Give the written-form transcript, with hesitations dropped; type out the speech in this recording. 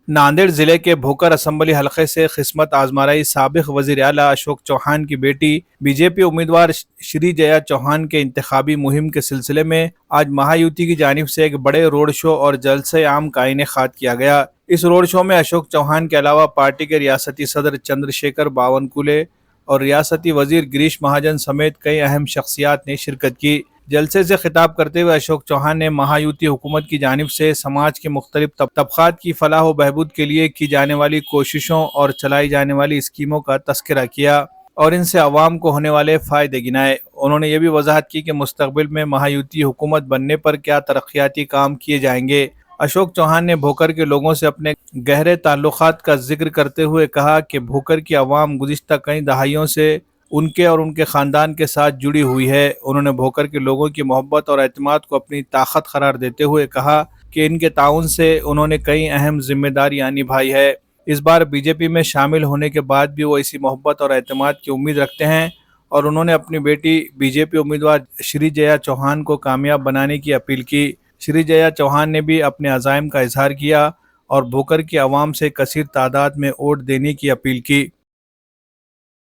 नांदेड़ जिले के भोकर असम्बली हलके से किस्मत आजमा रही साबिक वजीर आला अशोक चौहान की बेटी बीजेपी उम्मीदवार श्री जया चौहान के इंतखाबी मुहिम के सिलसिले में आज महायुति की जानिब से एक बड़े रोड शो और जलसे आम का इनेकाद किया गया। इस रोड शो में अशोक चौहान के अलावा पार्टी के रियासती सदर चंद्रशेखर बावनकुले और रियासती वजीर गिरीश महाजन समेत कई अहम शख्सियात ने शिरकत की। जलसे से खिताब करते हुए अशोक चौहान ने महायुति हुकूमत की जानिब से समाज के मुख्तलिफ तबकात की फलाह व बहबूद के लिए की जाने वाली कोशिशों और चलाई जाने वाली स्कीमों का तस्करा किया और इनसे अवाम को होने वाले फ़ायदे गिनाए। उन्होंने ये भी वजाहत की कि मुस्तकबिल में महायुति हुकूमत बनने पर क्या तरक्याती काम किए जाएंगे। अशोक चौहान ने भोकर के लोगों से अपने गहरे ताल्लुकात का जिक्र करते हुए कहा कि भोकर की आवाम गुज़िश्ता कई दहाइयों से उनके और उनके ख़ानदान के साथ जुड़ी हुई है। उन्होंने भोकर के लोगों की मोहब्बत और एतमाद को अपनी ताकत करार देते हुए कहा कि इनके ताउन से उन्होंने कई अहम जिम्मेदारियां निभाई है। इस बार बीजेपी में शामिल होने के बाद भी वो इसी मोहब्बत और एतमाद की उम्मीद रखते हैं और उन्होंने अपनी बेटी बीजेपी उम्मीदवार श्री जया चौहान को कामयाब बनाने की अपील की। श्री जया चौहान ने भी अपने अज़ाइम का इजहार किया और भोकर की आवाम से कसीर तादाद में वोट देने की अपील की।